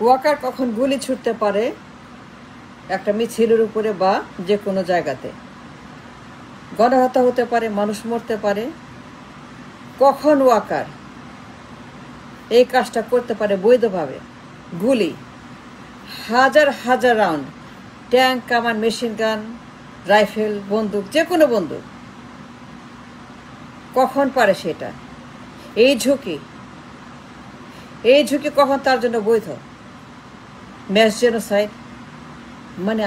ওয়াকার কখন গুলি ছুটতে পারে একটা মিছিলের উপরে বা যে কোনো জায়গাতে, গণহত্যা হতে পারে, মানুষ মরতে পারে। কখন ওয়াকার এই কাজটা করতে পারে বৈধভাবে? গুলি, হাজার হাজার রাউন্ড, ট্যাঙ্ক, কামান, মেশিন গান, রাইফেল, বন্দুক, যে কোনো বন্দুক, কখন পারে সেটা? এই ঝুঁকি কখন তার জন্য বৈধ? ম্যাস জেনোসাইড, মানে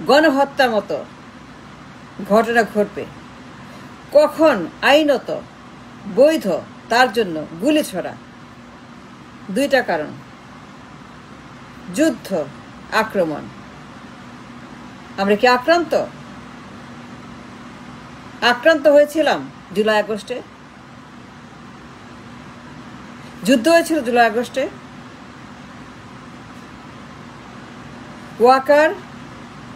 গণহত্যার মতো ঘটনা ঘটবে, কখন আইনত বৈধ তার জন্য গুলি ছোড়া? দুইটা কারণ: যুদ্ধ, আক্রমণ। আমরা কি আক্রান্ত হয়েছিলাম জুলাই আগস্টে? যুদ্ধ হয়েছিল জুলাই আগস্টে। ওয়াকার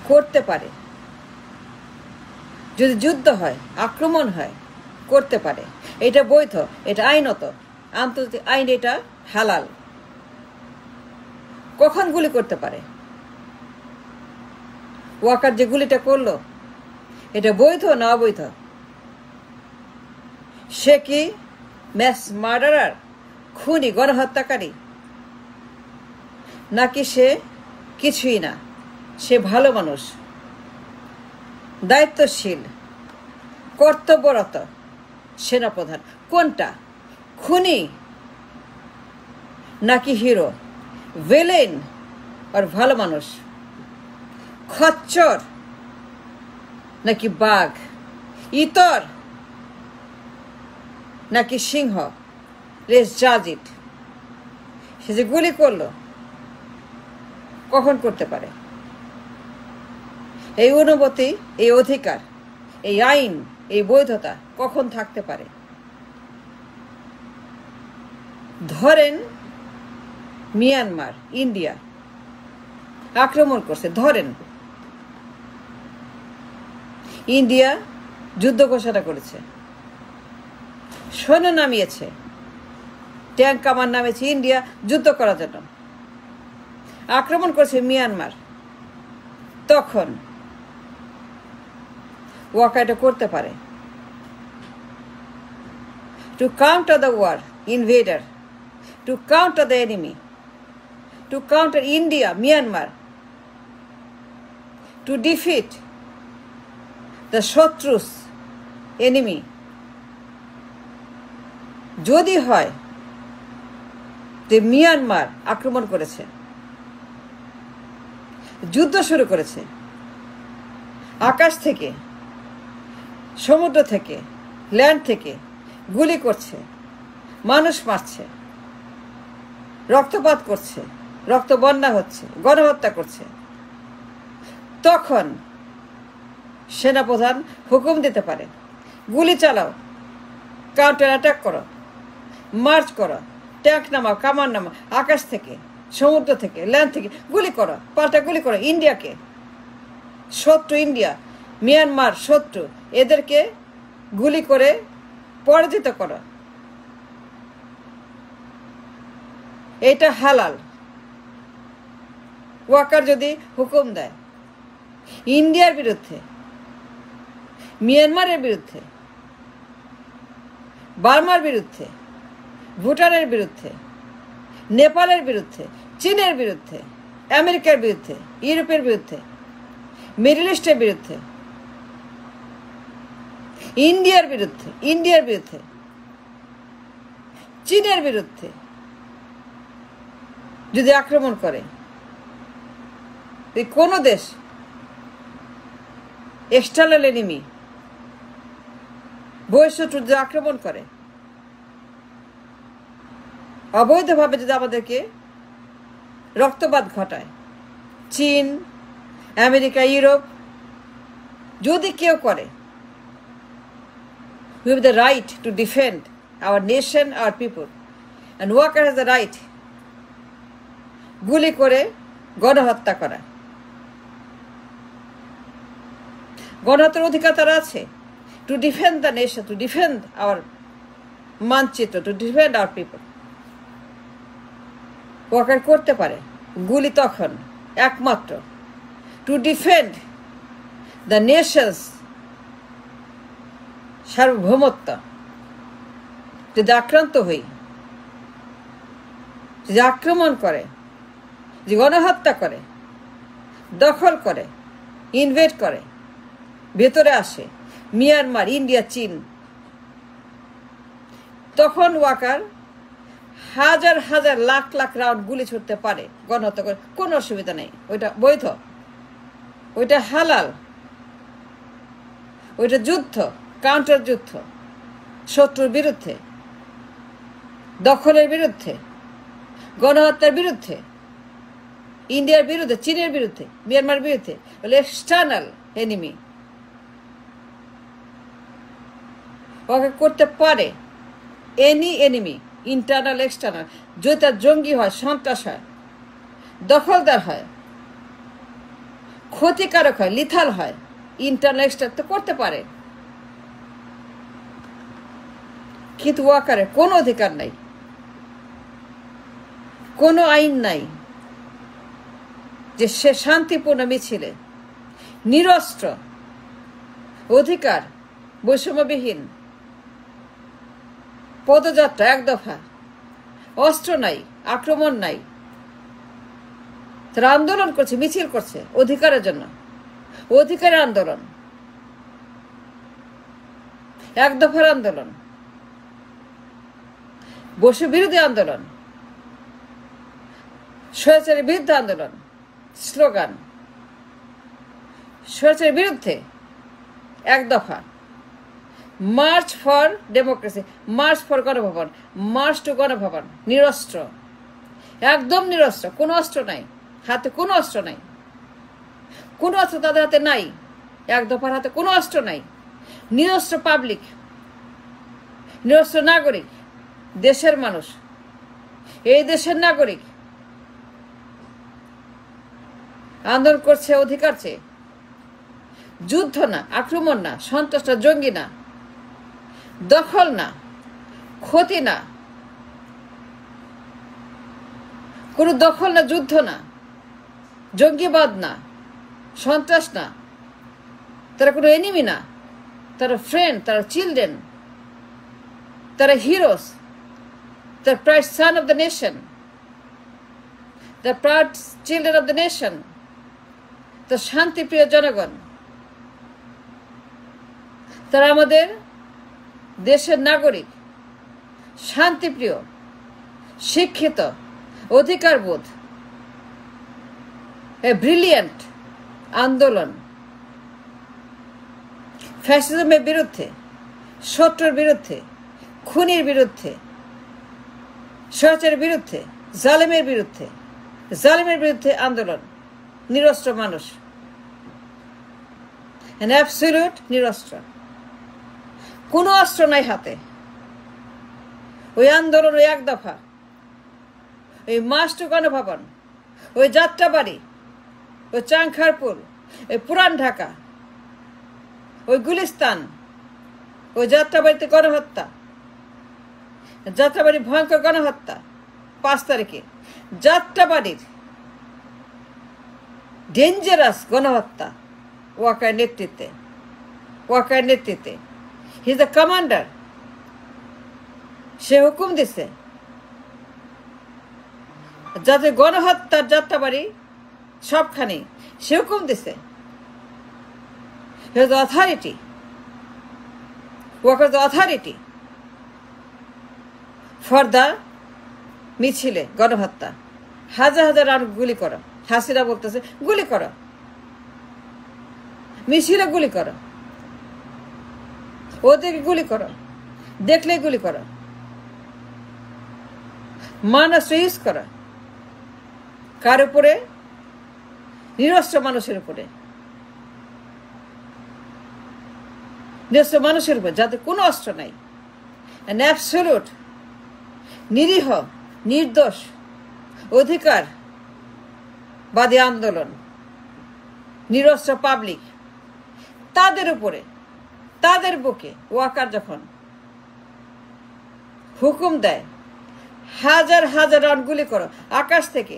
করতে পারে, যদি যুদ্ধ হয়, আক্রমণ হয়, করতে পারে। এটা বৈধ, এটা আইনত, আন্তর্জাতিক আইন এটা হালাল। কখন গুলি করতে পারে? ওয়াকার যে গুলিটা করলো, এটা বৈধ না অবৈধ? সে কি ম্যাস মার্ডারার, খুনি, গণহত্যাকারী? নাকি সে কিছুই না, সে ভালো মানুষ, দায়িত্বশীল, কর্তব্যরত সেনাপ্রধান? কোনটা? খুনি নাকি হিরো, ভিলেন আর ভালো মানুষ? খচ্চর নাকি বাঘ, ইতর নাকি সিংহ? লেটস জাজ ইট। সে যে গুলি করলো, কখন করতে পারে? এই অনুমতি, এই অধিকার, এই আইন, এই বৈধতা কখন থাকতে পারে? ধরেন মিয়ানমার, ইন্ডিয়া আক্রমণ করছে, ধরেন ইন্ডিয়া যুদ্ধ ঘোষণা করেছে, সৈন্য নামিয়েছে, ট্যাঙ্ক, কামান নামিয়েছে ইন্ডিয়া যুদ্ধ করার জন্য, আক্রমণ করছে মিয়ানমার। তখন ওয়াকা এটা করতে পারে। To counter the war, invader, to counter the enemy, to counter India, Myanmar, to defeat the শত্রুস, এনিমি। যদি হয় যে মিয়ানমার আক্রমণ করেছে, যুদ্ধ শুরু করেছে, আকাশ থেকে, সমুদ্র থেকে, ল্যান্ড থেকে গুলি করছে, মানুষ মারছে, রক্তপাত করছে, রক্ত বন্যা হচ্ছে, গণহত্যা করছে, তখন সেনাপ্রধান হুকুম দিতে পারে, গুলি চালাও, কাউন্টার অ্যাটাক করো, মার্চ করো, ট্যাঙ্ক নামাও, কামান নামাও, আকাশ থেকে, সমুদ্র থেকে, ল্যান্ড থেকে গুলি করো, পাল্টা গুলি করো ইন্ডিয়াকে। শত্রু ইন্ডিয়া, মিয়ানমার শত্রু, এদেরকে গুলি করে পরাজিত করো। এটা হালাল। ওয়াকার যদি হুকুম দেয় ইন্ডিয়ার বিরুদ্ধে, মিয়ানমারের বিরুদ্ধে, বার্মার বিরুদ্ধে, ভুটানের বিরুদ্ধে, নেপালের বিরুদ্ধে, চীনের বিরুদ্ধে, আমেরিকার বিরুদ্ধে, ইউরোপের বিরুদ্ধে, মিডল ইস্টের বিরুদ্ধে, ইন্ডিয়ার বিরুদ্ধে, চীনের বিরুদ্ধে যদি আক্রমণ করে, কোন দেশ এক্সটার্নাল এনিমি, বহিঃশত্রু যদি আক্রমণ করে, অবৈধভাবে যদি আমাদেরকে রক্তপাত ঘটায়, চীন, আমেরিকা, ইউরোপ যদি কেউ করে, we have the right to defend our nation, our people, and Walker has the right গুলি করে গণহত্যা করা। গণহত্যার অধিকার তারা আছে, to defend the nation, to defend our মানচিত্র, to defend our people. Waker করতে পারে গুলি তখন একমাত্র টু ডিফেন্ড দ্য নেশনস সার্বভৌমত্ব। যদি আক্রান্ত হই, যদি আক্রমণ করে, যে গণহত্যা করে, দখল করে, ইনভেড করে, ভেতরে আসে মিয়ানমার, ইন্ডিয়া, চীন, তখন ওয়াকার হাজার হাজার লাখ লাখ রাউন্ড গুলি ছুটতে পারে, গণহত্যা করে, কোনো অসুবিধা নেই। ওইটা বৈধ, ওইটা হালাল, ওইটা যুদ্ধ, কাউন্টার যুদ্ধ, শত্রুর বিরুদ্ধে, দখলের বিরুদ্ধে, গণহত্যার বিরুদ্ধে, ইন্ডিয়ার বিরুদ্ধে, চীনের বিরুদ্ধে, মিয়ানমার বিরুদ্ধে, বলে এক্সটার্নাল এনিমি। ওকে করতে পারে এনি এনিমি, ইন্টারনাল এক্সটার্নাল। যদি তার জঙ্গি হয়, সন্ত্রাস হয়, দখলদার হয়, ক্ষতিকারক হয়, লিথাল হয়, ইন্টারনাল এক্সটার্নাল তো করতে পারে। কিন্তু ওয়াকারের কোনো অধিকার নাই, কোনো আইন নাই যে সে শান্তিপূর্ণ মিছিলে নিরস্ত্র, অধিকার বৈষম্যবিহীন পদযাত্রা, এক দফা, অস্ত্র নাই, আক্রমণ নাই, তারা আন্দোলন করছে, মিছিল করছে অধিকারের জন্য, অধিকারের আন্দোলন, এক দফার আন্দোলন, বৈষম্য বিরোধী আন্দোলন, স্বৈরাচারের বিরুদ্ধে আন্দোলন, স্লোগান, স্বৈরাচারের বিরুদ্ধে এক দফা, march for democracy, march for Ganabhaban, march to Ganabhaban, নিরস্ত্র, একদম নিরস্ত্র, কোনো অস্ত্র নাই হাতে, কোনো অস্ত্র নাই, কোনো অস্ত্র তাদের হাতে নাই, এক দফার হাতে কোনো অস্ত্র নাই, নিরস্ত্র পাবলিক, নিরস্ত্র নাগরিক, দেশের মানুষ, এই দেশের নাগরিক আন্দোলন করছে অধিকার চেয়ে। যুদ্ধ না, আক্রমণ না, সন্ত্রাস না, জঙ্গি না, দখল না, ক্ষতি না, কোনো দখল না, যুদ্ধ না, জঙ্গিবাদ না, সন্ত্রাস না, তারা কোনো এনিমি না, তারা ফ্রেন্ড, তারা চিলড্রেন, তারা হিরোস, তারা pride son of the nation, the proud children of the nation, তার শান্তিপ্রিয় জনগণ, তারা আমাদের দেশের নাগরিক, শান্তিপ্রিয়, শিক্ষিত, অধিকারবোধ, এ ব্রিলিয়ান্ট আন্দোলন ফ্যাসিজমের বিরুদ্ধে, শত্রুর বিরুদ্ধে, খুনির বিরুদ্ধে, স্বৈরাচারের বিরুদ্ধে, জালেমের বিরুদ্ধে, জালেমের বিরুদ্ধে আন্দোলন, নিরস্ত্র মানুষ, অ্যাবসলিউট নিরস্ত্র, কোনো অস্ত্র নাই হাতে। ওই আন্দোলন, ওই এক দফা, ওই মার্চ টু গণভবন, ওই যাত্রাবাড়ি, ওই চাংখারপুল, ওই পুরান ঢাকা, ওই গুলিস্তান, ওই যাত্রাবাড়িতে গণহত্যা, যাত্রাবাড়ি ভয়ঙ্কর গণহত্যা 5 তারিখে, যাত্রাবাড়ির ডেঞ্জারাস গণহত্যা ওয়াকার নেতৃত্বে, ওয়াকার নেতৃত্বে, হি ইজ দ্য কমান্ডার। সে হুকুম দিছে যাতে গণহত্যার যাত্রাবাড়ি সবখানে, সে হুকুম দিছে। He is the authority, Waker the authority for the মিছিলে গণহত্যা। হাজার হাজার রাউন্ড গুলি করো, হাসিনা বলতেছে গুলি করো, মিছিলে গুলি করো, ওদেরকে গুলি করো, দেখলে গুলি করো, মানস ইউজ করো, কার উপরে? নিরস্ত্র মানুষের উপরে, নিরস্ত্র মানুষের উপরে যাদের কোনো অস্ত্র নাই, অ্যাবসলিউট নিরীহ, নির্দোষ, অধিকার বাদী আন্দোলন, নিরস্ত্র পাবলিক, তাদের উপরে, তাদের বুকে ওয়াকার যখন হুকুম দেয়, হাজার হাজার রাউন্ড গুলি করো, আকাশ থেকে,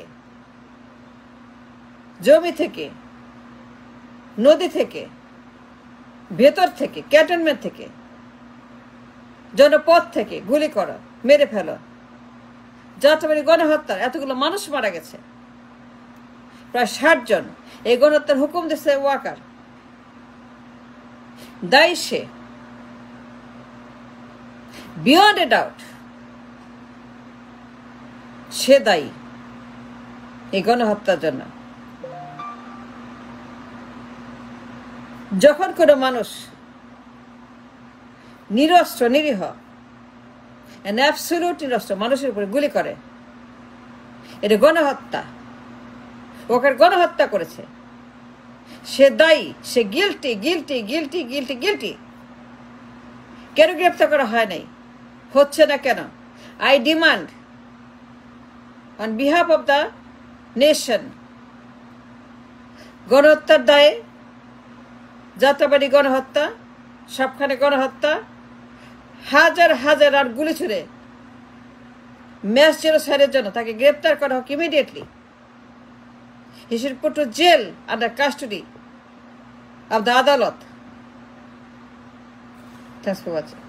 জমি থেকে, নদী থেকে, ভেতর থেকে, ক্যান্টনমেন্ট থেকে, জনপথ থেকে গুলি করো, মেরে ফেলো। যাত্রাবাড়ি গণহত্যা, এতগুলো মানুষ মারা গেছে, প্রায় 60 জন। এই গণহত্যার হুকুম দিচ্ছে ওয়াকার, দায়ী সে, বিয়ন্ড এ ডাউট সে দায়ী এই গণহত্যার জন্য। যখন কোনো মানুষ নিরস্ত্র, নিরীহ, অ্যাবসলিউট নিরস্ত্র মানুষের উপরে গুলি করে, এটা গণহত্যা। ওকে গণহত্যা করেছে, সে দায়ী, সে guilty, guilty, guilty, guilty, guilty. কেন গ্রেপ্তার করা হয় নাই, হচ্ছে না কেন? I demand on behalf of the nation, গণহত্যার দায়ে, যাত্রাবাড়ি গণহত্যা, সবখানে গণহত্যা, হাজার হাজার আর গুলি ছুড়ে ম্যাস জেনোসাইডের জন্য তাকে গ্রেপ্তার করা হোক immediately. He should put to jail under custody of the Adalat. Thanks for watching.